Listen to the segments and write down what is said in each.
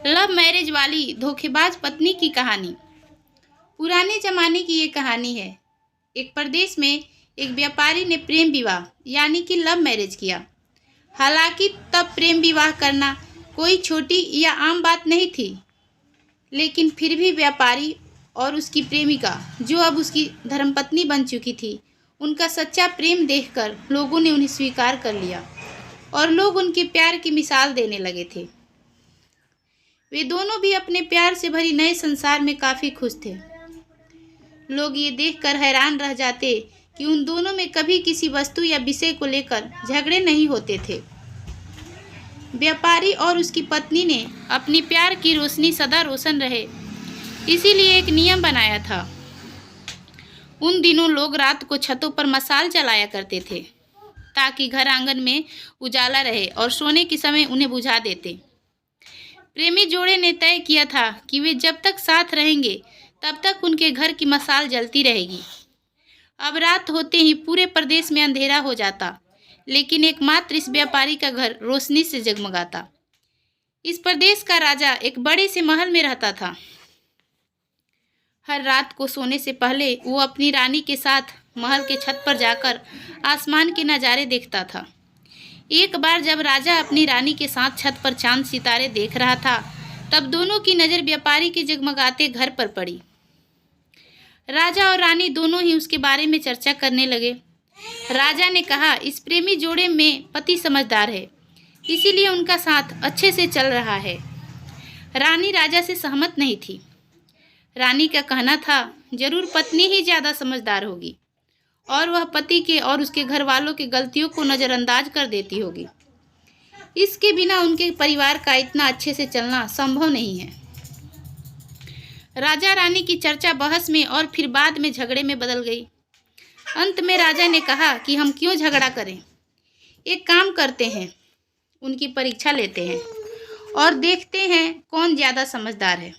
Love marriage वाली धोखेबाज पत्नी की कहानी। पुराने जमाने की ये कहानी है। एक प्रदेश में एक व्यापारी ने प्रेम विवाह यानी कि लव मैरिज किया। हालांकि तब प्रेम विवाह करना कोई छोटी या आम बात नहीं थी, लेकिन फिर भी व्यापारी और उसकी प्रेमिका, जो अब उसकी धर्मपत्नी बन चुकी थी, उनका सच्चा प्रेम देखकर लोगों ने उन्हें स्वीकार कर लिया और लोग उनके प्यार की मिसाल देने लगे थे। वे दोनों भी अपने प्यार से भरी नए संसार में काफ़ी खुश थे। लोग ये देखकर हैरान रह जाते कि उन दोनों में कभी किसी वस्तु या विषय को लेकर झगड़े नहीं होते थे। व्यापारी और उसकी पत्नी ने अपनी प्यार की रोशनी सदा रोशन रहे, इसीलिए एक नियम बनाया था। उन दिनों लोग रात को छतों पर मशाल जलाया करते थे ताकि घर आंगन में उजाला रहे और सोने के समय उन्हें बुझा देते। प्रेमी जोड़े ने तय किया था कि वे जब तक साथ रहेंगे तब तक उनके घर की मशाल जलती रहेगी। अब रात होते ही पूरे प्रदेश में अंधेरा हो जाता, लेकिन एकमात्र इस व्यापारी का घर रोशनी से जगमगाता। इस प्रदेश का राजा एक बड़े से महल में रहता था। हर रात को सोने से पहले वो अपनी रानी के साथ महल के छत पर जाकर आसमान के नज़ारे देखता था। एक बार जब राजा अपनी रानी के साथ छत पर चांद सितारे देख रहा था, तब दोनों की नज़र व्यापारी के जगमगाते घर पर पड़ी। राजा और रानी दोनों ही उसके बारे में चर्चा करने लगे। राजा ने कहा, इस प्रेमी जोड़े में पति समझदार है, इसीलिए उनका साथ अच्छे से चल रहा है। रानी राजा से सहमत नहीं थी। रानी का कहना था, जरूर पत्नी ही ज़्यादा समझदार होगी और वह पति के और उसके घर वालों की गलतियों को नज़रअंदाज कर देती होगी। इसके बिना उनके परिवार का इतना अच्छे से चलना संभव नहीं है। राजा रानी की चर्चा बहस में और फिर बाद में झगड़े में बदल गई। अंत में राजा ने कहा कि हम क्यों झगड़ा करें, एक काम करते हैं, उनकी परीक्षा लेते हैं और देखते हैं कौन ज़्यादा समझदार है।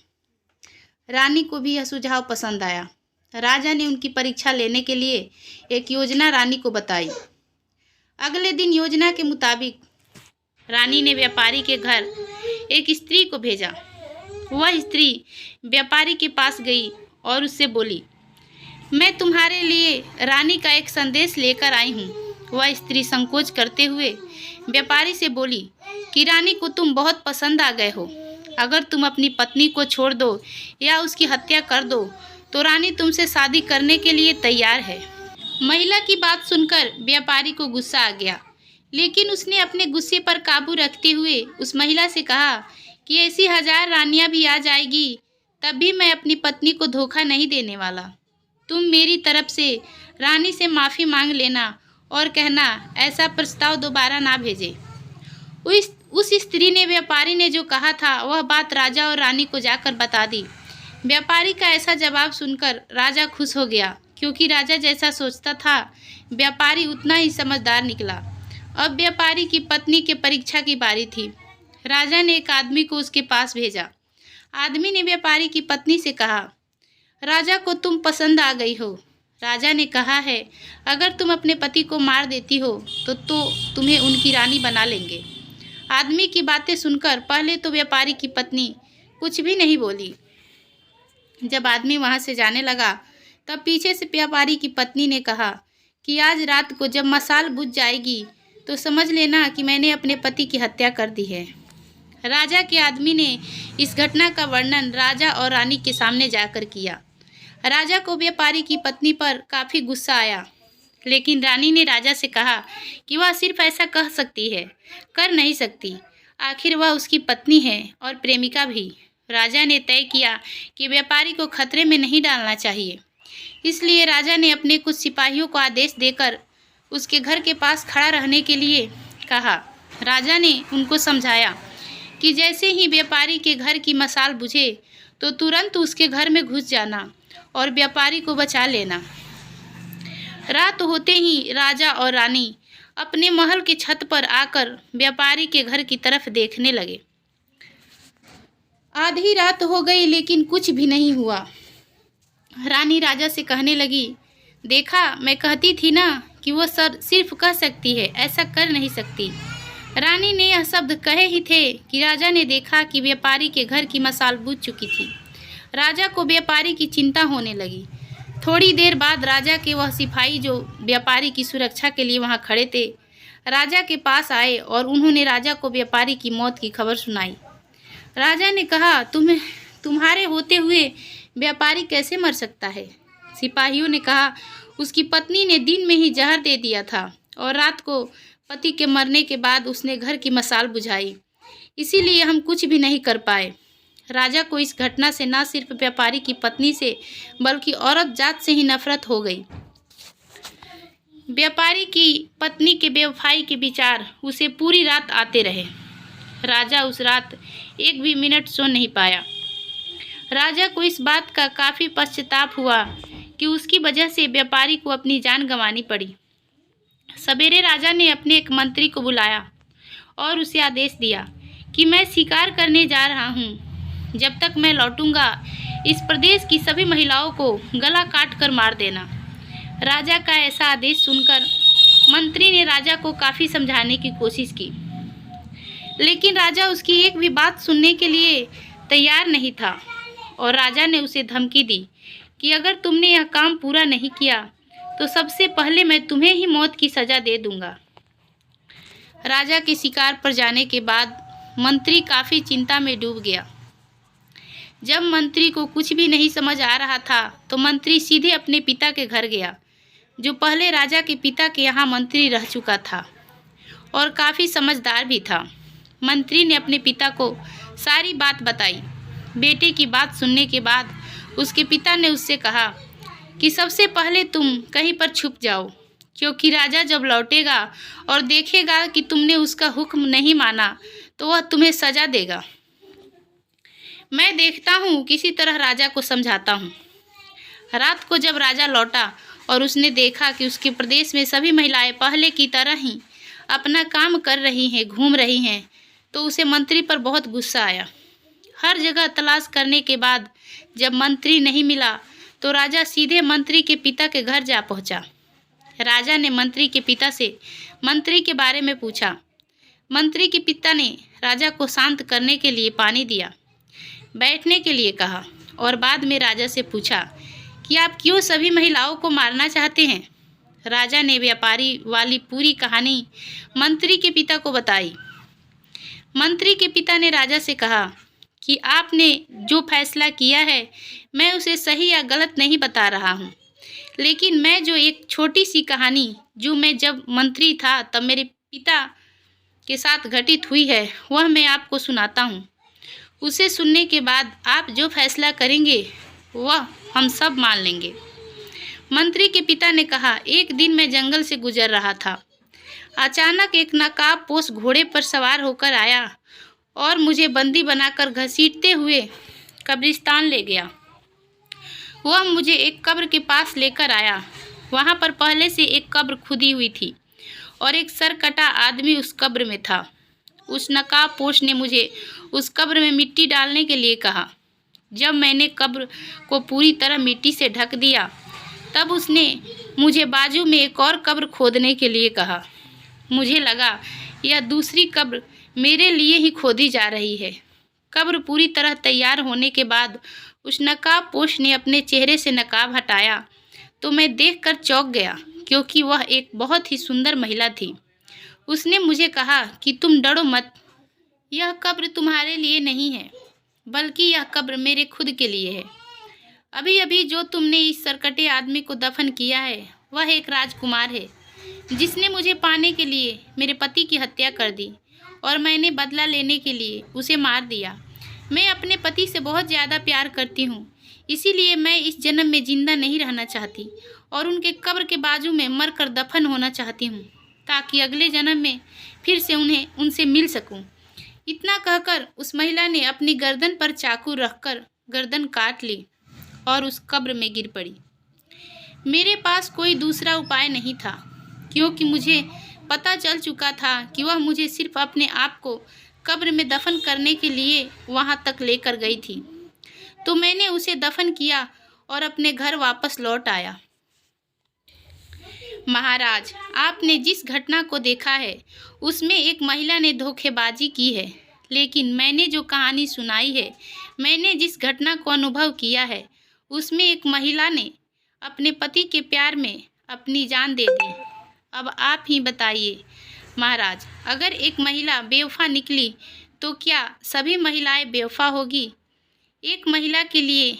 रानी को भी यह सुझाव पसंद आया। राजा ने उनकी परीक्षा लेने के लिए एक योजना रानी को बताई। अगले दिन योजना के मुताबिक रानी ने व्यापारी के घर एक स्त्री को भेजा। वह स्त्री व्यापारी के पास गई और उससे बोली, मैं तुम्हारे लिए रानी का एक संदेश लेकर आई हूँ। वह स्त्री संकोच करते हुए व्यापारी से बोली कि रानी को तुम बहुत पसंद आ गए हो। अगर तुम अपनी पत्नी को छोड़ दो या उसकी हत्या कर दो तो रानी तुमसे शादी करने के लिए तैयार है। महिला की बात सुनकर व्यापारी को गुस्सा आ गया, लेकिन उसने अपने गुस्से पर काबू रखते हुए उस महिला से कहा कि ऐसी 1000 रानियां भी आ जाएगी, तब भी मैं अपनी पत्नी को धोखा नहीं देने वाला। तुम मेरी तरफ से रानी से माफ़ी मांग लेना और कहना ऐसा प्रस्ताव दोबारा ना भेजे। उस स्त्री ने व्यापारी ने जो कहा था वह बात राजा और रानी को जाकर बता दी। व्यापारी का ऐसा जवाब सुनकर राजा खुश हो गया, क्योंकि राजा जैसा सोचता था व्यापारी उतना ही समझदार निकला। अब व्यापारी की पत्नी के परीक्षा की बारी थी। राजा ने एक आदमी को उसके पास भेजा। आदमी ने व्यापारी की पत्नी से कहा, राजा को तुम पसंद आ गई हो। राजा ने कहा है, अगर तुम अपने पति को मार देती हो तो तुम्हें उनकी रानी बना लेंगे। आदमी की बातें सुनकर पहले तो व्यापारी की पत्नी कुछ भी नहीं बोली। जब आदमी वहाँ से जाने लगा तब पीछे से व्यापारी की पत्नी ने कहा कि आज रात को जब मशाल बुझ जाएगी तो समझ लेना कि मैंने अपने पति की हत्या कर दी है। राजा के आदमी ने इस घटना का वर्णन राजा और रानी के सामने जाकर किया। राजा को व्यापारी की पत्नी पर काफ़ी गुस्सा आया, लेकिन रानी ने राजा से कहा कि वह सिर्फ ऐसा कह सकती है, कर नहीं सकती। आखिर वह उसकी पत्नी है और प्रेमिका भी। राजा ने तय किया कि व्यापारी को खतरे में नहीं डालना चाहिए, इसलिए राजा ने अपने कुछ सिपाहियों को आदेश देकर उसके घर के पास खड़ा रहने के लिए कहा। राजा ने उनको समझाया कि जैसे ही व्यापारी के घर की मशाल बुझे तो तुरंत उसके घर में घुस जाना और व्यापारी को बचा लेना। रात होते ही राजा और रानी अपने महल के छत पर आकर व्यापारी के घर की तरफ देखने लगे। आधी रात हो गई लेकिन कुछ भी नहीं हुआ। रानी राजा से कहने लगी, देखा, मैं कहती थी ना कि वो सिर्फ कह सकती है, ऐसा कर नहीं सकती। रानी ने यह शब्द कहे ही थे कि राजा ने देखा कि व्यापारी के घर की मशाल बुझ चुकी थी। राजा को व्यापारी की चिंता होने लगी। थोड़ी देर बाद राजा के वह सिपाही जो व्यापारी की सुरक्षा के लिए वहां खड़े थे, राजा के पास आए और उन्होंने राजा को व्यापारी की मौत की खबर सुनाई। राजा ने कहा, तुम्हारे होते हुए व्यापारी कैसे मर सकता है? सिपाहियों ने कहा, उसकी पत्नी ने दिन में ही जहर दे दिया था और रात को पति के मरने के बाद उसने घर की मशाल बुझाई, इसीलिए हम कुछ भी नहीं कर पाए। राजा को इस घटना से न सिर्फ व्यापारी की पत्नी से बल्कि औरत जात से ही नफरत हो गई। व्यापारी की पत्नी के बेवफाई के विचार उसे पूरी रात आते रहे। राजा उस रात एक भी मिनट सो नहीं पाया। राजा को इस बात का काफ़ी पश्चाताप हुआ कि उसकी वजह से व्यापारी को अपनी जान गंवानी पड़ी। सवेरे राजा ने अपने एक मंत्री को बुलाया और उसे आदेश दिया कि मैं शिकार करने जा रहा हूँ। जब तक मैं लौटूंगा, इस प्रदेश की सभी महिलाओं को गला काट कर मार देना। राजा का ऐसा आदेश सुनकर मंत्री ने राजा को काफ़ी समझाने की कोशिश की, लेकिन राजा उसकी एक भी बात सुनने के लिए तैयार नहीं था और राजा ने उसे धमकी दी कि अगर तुमने यह काम पूरा नहीं किया तो सबसे पहले मैं तुम्हें ही मौत की सज़ा दे दूंगा। राजा के शिकार पर जाने के बाद मंत्री काफ़ी चिंता में डूब गया। जब मंत्री को कुछ भी नहीं समझ आ रहा था तो मंत्री सीधे अपने पिता के घर गया, जो पहले राजा के पिता के यहाँ मंत्री रह चुका था और काफ़ी समझदार भी था। मंत्री ने अपने पिता को सारी बात बताई। बेटे की बात सुनने के बाद उसके पिता ने उससे कहा कि सबसे पहले तुम कहीं पर छुप जाओ, क्योंकि राजा जब लौटेगा और देखेगा कि तुमने उसका हुक्म नहीं माना तो वह तुम्हें सज़ा देगा। मैं देखता हूँ किसी तरह राजा को समझाता हूँ। रात को जब राजा लौटा और उसने देखा कि उसके प्रदेश में सभी महिलाएं पहले की तरह ही अपना काम कर रही हैं, घूम रही हैं, तो उसे मंत्री पर बहुत गुस्सा आया। हर जगह तलाश करने के बाद जब मंत्री नहीं मिला तो राजा सीधे मंत्री के पिता के घर जा पहुंचा। राजा ने मंत्री के पिता से मंत्री के बारे में पूछा। मंत्री के पिता ने राजा को शांत करने के लिए पानी दिया, बैठने के लिए कहा और बाद में राजा से पूछा कि आप क्यों सभी महिलाओं को मारना चाहते हैं। राजा ने व्यापारी वाली पूरी कहानी मंत्री के पिता को बताई। मंत्री के पिता ने राजा से कहा कि आपने जो फैसला किया है मैं उसे सही या गलत नहीं बता रहा हूँ, लेकिन मैं जो एक छोटी सी कहानी जो मैं जब मंत्री था तब मेरे पिता के साथ घटित हुई है वह मैं आपको सुनाता हूँ। उसे सुनने के बाद आप जो फैसला करेंगे वह हम सब मान लेंगे। मंत्री के पिता ने कहा, एक दिन मैं जंगल से गुजर रहा था। अचानक एक नकाबपोश घोड़े पर सवार होकर आया और मुझे बंदी बनाकर घसीटते हुए कब्रिस्तान ले गया। वह मुझे एक कब्र के पास लेकर आया। वहाँ पर पहले से एक कब्र खुदी हुई थी और एक सरकटा आदमी उस कब्र में था। उस नकाबपोश ने मुझे उस कब्र में मिट्टी डालने के लिए कहा। जब मैंने कब्र को पूरी तरह मिट्टी से ढक दिया तब उसने मुझे बाजू में एक और कब्र खोदने के लिए कहा। मुझे लगा यह दूसरी कब्र मेरे लिए ही खोदी जा रही है। कब्र पूरी तरह तैयार होने के बाद उस नकाबपोश ने अपने चेहरे से नकाब हटाया तो मैं देखकर चौंक गया, क्योंकि वह एक बहुत ही सुंदर महिला थी। उसने मुझे कहा कि तुम डरो मत, यह कब्र तुम्हारे लिए नहीं है, बल्कि यह कब्र मेरे खुद के लिए है। अभी अभी जो तुमने इस सरकटे आदमी को दफन किया है वह एक राजकुमार है, जिसने मुझे पाने के लिए मेरे पति की हत्या कर दी और मैंने बदला लेने के लिए उसे मार दिया। मैं अपने पति से बहुत ज़्यादा प्यार करती हूँ, इसीलिए मैं इस जन्म में जिंदा नहीं रहना चाहती और उनके कब्र के बाजू में मरकर दफन होना चाहती हूँ, ताकि अगले जन्म में फिर से उनसे मिल सकूँ। इतना कहकर उस महिला ने अपनी गर्दन पर चाकू रखकर गर्दन काट ली और उस कब्र में गिर पड़ी। मेरे पास कोई दूसरा उपाय नहीं था, क्योंकि मुझे पता चल चुका था कि वह मुझे सिर्फ अपने आप को कब्र में दफन करने के लिए वहां तक लेकर गई थी। तो मैंने उसे दफन किया और अपने घर वापस लौट आया। महाराज, आपने जिस घटना को देखा है उसमें एक महिला ने धोखेबाजी की है, लेकिन मैंने जो कहानी सुनाई है, मैंने जिस घटना को अनुभव किया है, उसमें एक महिला ने अपने पति के प्यार में अपनी जान दे दी। अब आप ही बताइए महाराज, अगर एक महिला बेवफा निकली तो क्या सभी महिलाएं बेवफा होगी? एक महिला के लिए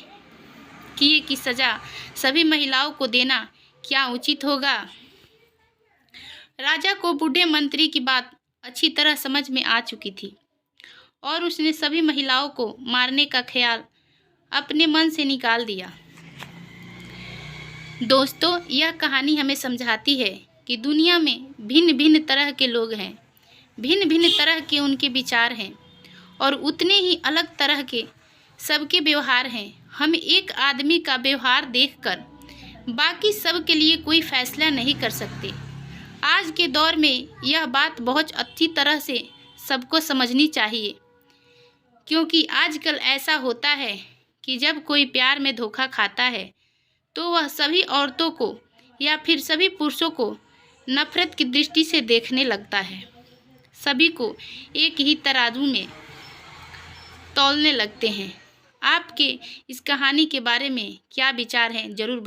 किए की सज़ा सभी महिलाओं को देना क्या उचित होगा? राजा को बूढ़े मंत्री की बात अच्छी तरह समझ में आ चुकी थी और उसने सभी महिलाओं को मारने का ख्याल अपने मन से निकाल दिया। दोस्तों, यह कहानी हमें समझाती है कि दुनिया में भिन्न भिन्न तरह के लोग हैं, भिन्न भिन्न तरह के उनके विचार हैं और उतने ही अलग तरह के सबके व्यवहार हैं। हम एक आदमी का व्यवहार देखकर बाकी सब के लिए कोई फैसला नहीं कर सकते। आज के दौर में यह बात बहुत अच्छी तरह से सबको समझनी चाहिए, क्योंकि आजकल ऐसा होता है कि जब कोई प्यार में धोखा खाता है तो वह सभी औरतों को या फिर सभी पुरुषों को नफरत की दृष्टि से देखने लगता है, सभी को एक ही तराजू में तौलने लगते हैं। आपके इस कहानी के बारे में क्या विचार हैं, ज़रूर